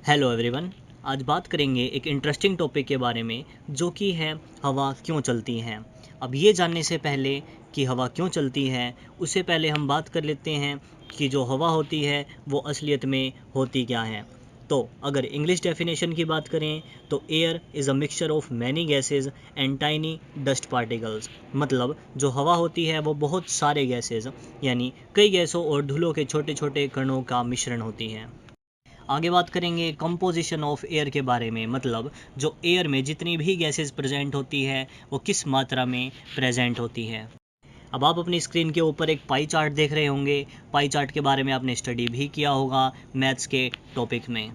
Hello everyone. आज बात करेंगे एक इंटरेस्टिंग टॉपिक के बारे में जो कि है हवा क्यों चलती है। अब ये जानने से पहले कि हवा क्यों चलती है, उससे पहले हम बात कर लेते हैं कि जो हवा होती है वो असलियत में होती क्या है। तो अगर इंग्लिश डेफिनेशन की बात करें तो air is a mixture of many gases and tiny dust particles. मतलब जो हवा होती है वो बहुत सारे गैसेज यानी कई गैसों और धूलों के छोटे छोटे कणों का मिश्रण होती है। आगे बात करेंगे कंपोजिशन ऑफ एयर के बारे में। मतलब जो एयर में जितनी भी गैसेस प्रेजेंट होती है वो किस मात्रा में प्रेजेंट होती है। अब आप अपनी स्क्रीन के ऊपर एक पाई चार्ट देख रहे होंगे। पाई चार्ट के बारे में आपने स्टडी भी किया होगा मैथ्स के टॉपिक में।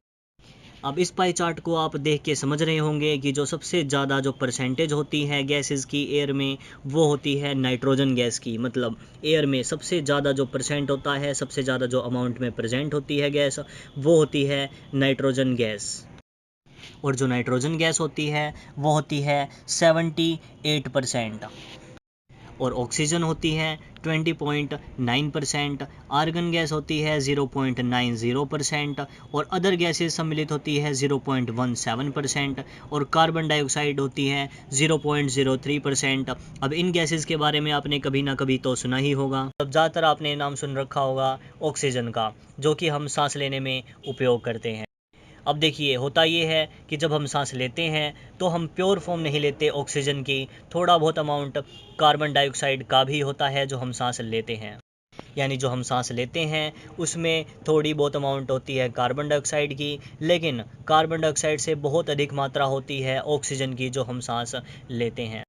अब इस पाई चार्ट को आप देख के समझ रहे होंगे कि जो सबसे ज़्यादा जो परसेंटेज होती है गैसेस की एयर में वो होती है नाइट्रोजन गैस की। मतलब एयर में सबसे ज़्यादा जो परसेंट होता है, सबसे ज़्यादा जो अमाउंट में प्रेजेंट होती है गैस, वो होती है नाइट्रोजन गैस। और जो नाइट्रोजन गैस होती है वो होती है 78%। और ऑक्सीजन होती है 20.9%, आर्गन गैस होती है 0.90% और अदर गैसेस सम्मिलित होती है 0.17% और कार्बन डाइऑक्साइड होती है 0.03%। अब इन गैसेस के बारे में आपने कभी ना कभी तो सुना ही होगा। अब ज़्यादातर आपने नाम सुन रखा होगा ऑक्सीजन का, जो कि हम सांस लेने में उपयोग करते हैं। अब देखिए होता ये है कि जब हम सांस लेते हैं तो हम प्योर फॉर्म नहीं लेते ऑक्सीजन की, थोड़ा बहुत अमाउंट कार्बन डाइऑक्साइड का भी होता है जो हम सांस लेते हैं। यानी जो हम सांस लेते हैं उसमें थोड़ी बहुत अमाउंट होती है कार्बन डाइऑक्साइड की, लेकिन कार्बन डाइऑक्साइड से बहुत अधिक मात्रा होती है ऑक्सीजन की जो हम सांस लेते हैं।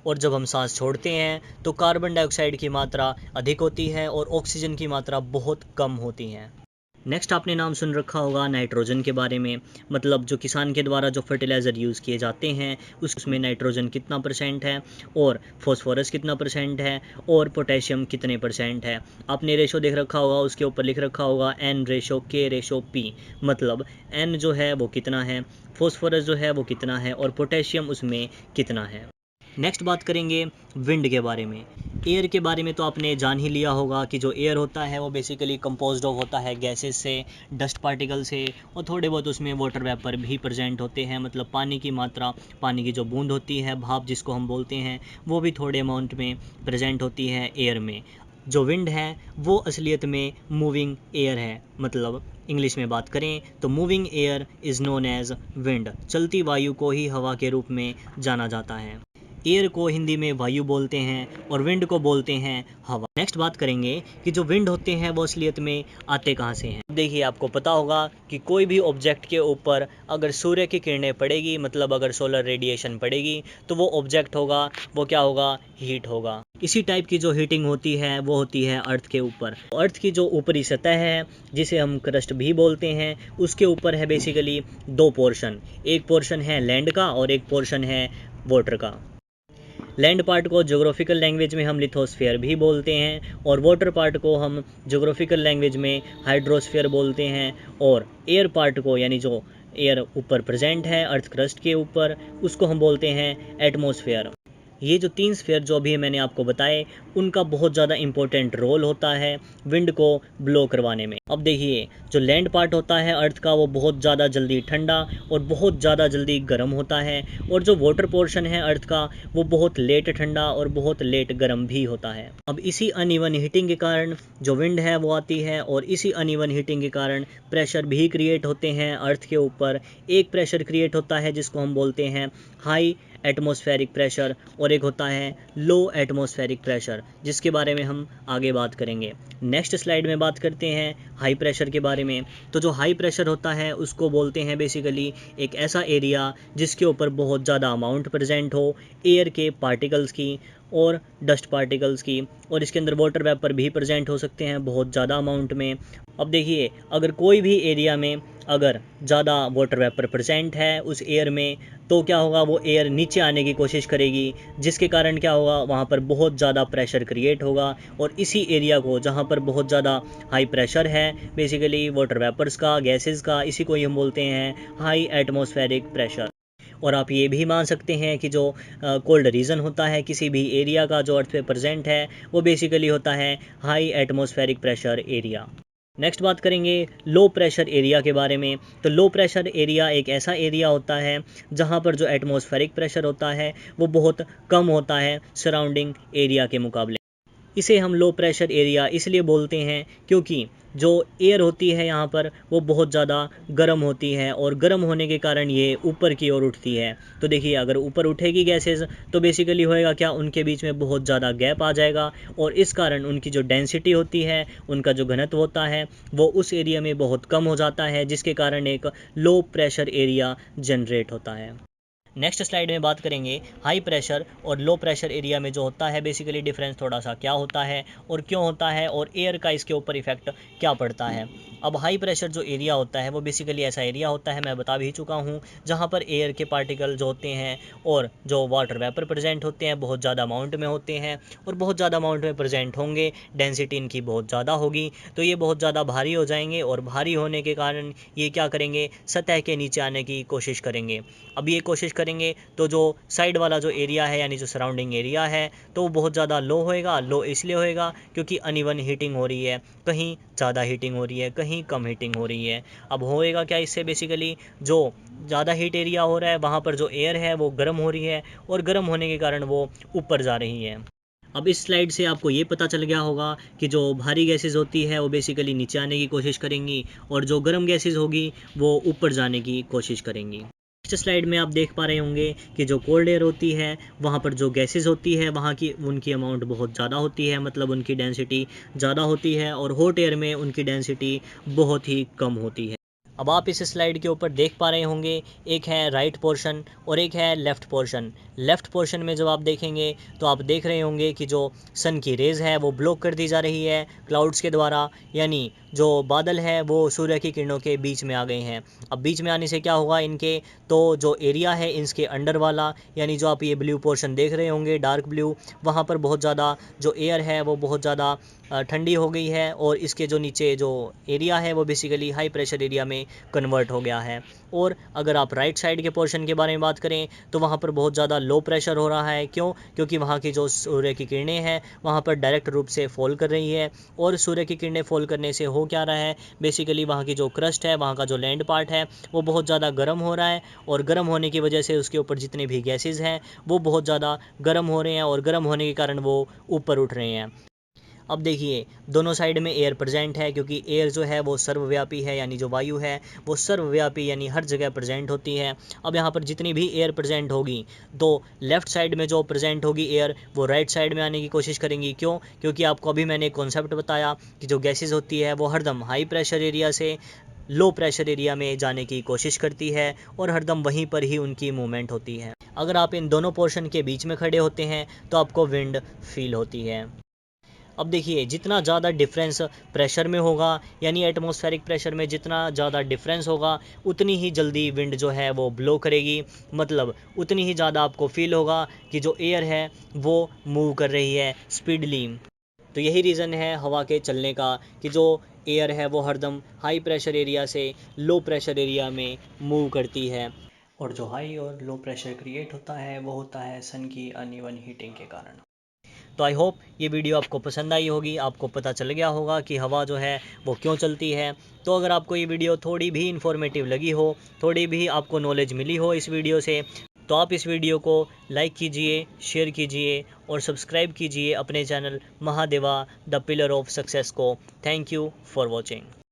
और जब हम सांस छोड़ते हैं तो कार्बन डाइऑक्साइड की मात्रा अधिक होती है और ऑक्सीजन की मात्रा बहुत कम होती है। नेक्स्ट आपने नाम सुन रखा होगा नाइट्रोजन के बारे में। मतलब जो किसान के द्वारा जो फर्टिलाइज़र यूज़ किए जाते हैं उसमें नाइट्रोजन कितना परसेंट है और फॉस्फोरस कितना परसेंट है और पोटेशियम कितने परसेंट है। आपने रेशो देख रखा होगा, उसके ऊपर लिख रखा होगा N/K/P। मतलब N जो है वो कितना है, फॉस्फोरस जो है वो कितना है और पोटेशियम उसमें कितना है। नेक्स्ट बात करेंगे विंड के बारे में। एयर के बारे में तो आपने जान ही लिया होगा कि जो एयर होता है वो बेसिकली कंपोज्ड ऑफ होता है गैसेस से, डस्ट पार्टिकल से और थोड़े बहुत उसमें वाटर वेपर भी प्रेजेंट होते हैं। मतलब पानी की मात्रा, पानी की जो बूंद होती है, भाप जिसको हम बोलते हैं, वो भी थोड़े अमाउंट में प्रेजेंट होती है एयर में। जो विंड है वो असलियत में मूविंग एयर है। मतलब इंग्लिश में बात करें तो moving air is known as wind. चलती वायु को ही हवा के रूप में जाना जाता है। एयर को हिंदी में वायु बोलते हैं और विंड को बोलते हैं हवा। नेक्स्ट बात करेंगे कि जो विंड होते हैं वो असलियत में आते कहाँ से हैं। देखिए आपको पता होगा कि कोई भी ऑब्जेक्ट के ऊपर अगर सूर्य की किरणें पड़ेगी, मतलब अगर सोलर रेडिएशन पड़ेगी, तो वो ऑब्जेक्ट होगा, वो क्या होगा, हीट होगा। इसी टाइप की जो हीटिंग होती है वो होती है अर्थ के ऊपर। अर्थ की जो ऊपरी सतह है जिसे हम क्रस्ट भी बोलते हैं, उसके ऊपर है बेसिकली दो पोर्शन। एक पोर्शन है लैंड का और एक पोर्शन है वाटर का। लैंड पार्ट को ज्योग्राफिकल लैंग्वेज में हम लिथोस्फीयर भी बोलते हैं और वाटर पार्ट को हम ज्योग्राफिकल लैंग्वेज में हाइड्रोस्फीयर बोलते हैं। और एयर पार्ट को, यानी जो एयर ऊपर प्रेजेंट है अर्थ क्रस्ट के ऊपर, उसको हम बोलते हैं एटमॉस्फेयर। ये जो तीन स्फीयर जो अभी मैंने आपको बताए, उनका बहुत ज़्यादा इंपॉर्टेंट रोल होता है विंड को ब्लो करवाने में। अब देखिए जो लैंड पार्ट होता है अर्थ का वो बहुत ज़्यादा जल्दी ठंडा और बहुत ज़्यादा जल्दी गर्म होता है, और जो वाटर पोर्शन है अर्थ का वो बहुत लेट ठंडा और बहुत लेट गर्म भी होता है। अब इसी अनइवन हीटिंग के कारण जो विंड है वो आती है और इसी अनइवन हीटिंग के कारण प्रेशर भी क्रिएट होते हैं अर्थ के ऊपर। एक प्रेशर क्रिएट होता है जिसको हम बोलते हैं हाई एटमॉस्फेरिक प्रेशर और एक होता है लो एटमॉस्फेरिक प्रेशर, जिसके बारे में हम आगे बात करेंगे। नेक्स्ट स्लाइड में बात करते हैं हाई प्रेशर के बारे में। तो जो हाई प्रेशर होता है उसको बोलते हैं बेसिकली एक ऐसा एरिया जिसके ऊपर बहुत ज़्यादा अमाउंट प्रेजेंट हो एयर के पार्टिकल्स की और डस्ट पार्टिकल्स की, और इसके अंदर वाटर वेपर भी प्रेजेंट हो सकते हैं बहुत ज़्यादा अमाउंट में। अब देखिए अगर कोई भी एरिया में अगर ज़्यादा वाटर वेपर प्रेजेंट है उस एयर में, तो क्या होगा, वो एयर नीचे आने की कोशिश करेगी, जिसके कारण क्या होगा, वहाँ पर बहुत ज़्यादा प्रेशर क्रिएट होगा। और इसी एरिया को जहाँ पर बहुत ज़्यादा हाई प्रेशर है बेसिकली वाटर वेपर्स का, गैसेस का, इसी को ही हम बोलते हैं हाई एटमॉस्फेरिक प्रेशर। और आप ये भी मान सकते हैं कि जो कोल्ड रीजन होता है किसी भी एरिया का जो अर्थ पे प्रेजेंट है, वो बेसिकली होता है high atmospheric pressure area. Next बात करेंगे लो प्रेशर एरिया के बारे में। तो लो प्रेशर एरिया एक ऐसा एरिया होता है जहाँ पर जो एटमॉस्फेरिक प्रेशर होता है वो बहुत कम होता है सराउंडिंग एरिया के मुकाबले। इसे हम लो प्रेशर एरिया इसलिए बोलते हैं क्योंकि जो एयर होती है यहाँ पर वो बहुत ज़्यादा गर्म होती है और गर्म होने के कारण ये ऊपर की ओर उठती है। तो देखिए अगर ऊपर उठेगी गैसेस तो बेसिकली होएगा क्या, उनके बीच में बहुत ज़्यादा गैप आ जाएगा और इस कारण उनकी जो डेंसिटी होती है, उनका जो घनत्व होता है वो उस एरिया में बहुत कम हो जाता है, जिसके कारण एक लो प्रेशर एरिया जनरेट होता है। नेक्स्ट स्लाइड में बात करेंगे हाई प्रेशर और लो प्रेशर एरिया में जो होता है बेसिकली डिफरेंस थोड़ा सा क्या होता है और क्यों होता है और एयर का इसके ऊपर इफेक्ट क्या पड़ता है। अब हाई प्रेशर जो एरिया होता है वो बेसिकली ऐसा एरिया होता है, मैं बता भी चुका हूँ, जहाँ पर एयर के पार्टिकल जो होते हैं और जो वाटर वेपर प्रेजेंट होते हैं बहुत ज़्यादा अमाउंट में होते हैं और बहुत ज़्यादा अमाउंट में प्रेजेंट होंगे, डेंसिटी इनकी बहुत ज़्यादा होगी, तो ये बहुत ज़्यादा भारी हो जाएंगे और भारी होने के कारण ये क्या करेंगे, सतह के नीचे आने की कोशिश करेंगे। अब ये कोशिश करेंगे तो जो साइड वाला जो एरिया है यानी जो सराउंडिंग एरिया है तो वो बहुत ज़्यादा लो होएगा। लो इसलिए होएगा क्योंकि अनइवन हीटिंग हो रही है, कहीं ज़्यादा हीटिंग हो रही है, कहीं कम हीटिंग हो रही है। अब होएगा क्या इससे, बेसिकली जो ज़्यादा हीट एरिया हो रहा है वहाँ पर जो एयर है वो गर्म हो रही है और गर्म होने के कारण वो ऊपर जा रही है। अब इस स्लाइड से आपको ये पता चल गया होगा कि जो भारी गैसेस होती है वो बेसिकली नीचे आने की कोशिश करेंगी और जो गर्म गैसेस होगी वो ऊपर जाने की कोशिश करेंगी। नेक्स्ट स्लाइड में आप देख पा रहे होंगे कि जो कोल्ड एयर होती है वहाँ पर जो गैसेस होती है वहाँ की उनकी अमाउंट बहुत ज़्यादा होती है, मतलब उनकी डेंसिटी ज़्यादा होती है और हॉट एयर में उनकी डेंसिटी बहुत ही कम होती है। अब आप इस स्लाइड के ऊपर देख पा रहे होंगे एक है राइट पोर्शन और एक है लेफ़्ट पोर्शन। लेफ़्ट पोर्शन में जब आप देखेंगे तो आप देख रहे होंगे कि जो सन की रेज़ है वो ब्लॉक कर दी जा रही है क्लाउड्स के द्वारा, यानी जो बादल है वो सूर्य की किरणों के बीच में आ गए हैं। अब बीच में आने से क्या होगा इनके, तो जो एरिया है इसके अंडर वाला यानी जो आप ये ब्लू पोर्शन देख रहे होंगे डार्क ब्लू, वहाँ पर बहुत ज़्यादा जो एयर है वो बहुत ज़्यादा ठंडी हो गई है और इसके जो नीचे जो एरिया है वो बेसिकली हाई प्रेशर एरिया में कन्वर्ट हो गया है। और अगर आप राइट साइड के पोर्शन के बारे में बात करें तो वहाँ पर बहुत ज़्यादा लो प्रेशर हो रहा है। क्यों? क्योंकि वहाँ की जो सूर्य की किरणें हैं वहाँ पर डायरेक्ट रूप से फॉल कर रही है और सूर्य की किरणें फॉल करने से हो क्या रहा है, बेसिकली वहाँ की जो क्रस्ट है, वहाँ का जो लैंड पार्ट है वो बहुत ज़्यादा गर्म हो रहा है और गर्म होने की वजह से उसके ऊपर जितने भी गैसेज हैं वो बहुत ज़्यादा गर्म हो रहे हैं और गर्म होने के कारण वो ऊपर उठ रहे हैं। अब देखिए दोनों साइड में एयर प्रेजेंट है क्योंकि एयर जो है वो सर्वव्यापी है, यानी जो वायु है वो सर्वव्यापी यानी हर जगह प्रेजेंट होती है। अब यहाँ पर जितनी भी एयर प्रेजेंट होगी तो लेफ़्ट साइड में जो प्रेजेंट होगी एयर वो राइट साइड में आने की कोशिश करेंगी। क्यों? क्योंकि आपको अभी मैंने एक कॉन्सेप्ट बताया कि जो गैसेज होती है वो हरदम हाई प्रेशर एरिया से लो प्रेशर एरिया में जाने की कोशिश करती है और हरदम वहीं पर ही उनकी मूवमेंट होती है। अगर आप इन दोनों पोर्शन के बीच में खड़े होते हैं तो आपको विंड फील होती है। अब देखिए जितना ज़्यादा डिफरेंस प्रेशर में होगा यानी एटमॉस्फेरिक प्रेशर में जितना ज़्यादा डिफरेंस होगा उतनी ही जल्दी विंड जो है वो ब्लो करेगी, मतलब उतनी ही ज़्यादा आपको फील होगा कि जो एयर है वो मूव कर रही है स्पीडली। तो यही रीज़न है हवा के चलने का कि जो एयर है वो हरदम हाई प्रेशर एरिया से लो प्रेशर एरिया में मूव करती है और जो हाई और लो प्रेशर क्रिएट होता है वो होता है सन की अनइवन हीटिंग के कारण। तो आई होप ये वीडियो आपको पसंद आई होगी, आपको पता चल गया होगा कि हवा जो है वो क्यों चलती है। तो अगर आपको ये वीडियो थोड़ी भी इन्फॉर्मेटिव लगी हो, थोड़ी भी आपको नॉलेज मिली हो इस वीडियो से, तो आप इस वीडियो को लाइक कीजिए, शेयर कीजिए और सब्सक्राइब कीजिए अपने channel Mahadeva the pillar of success को। Thank you for watching.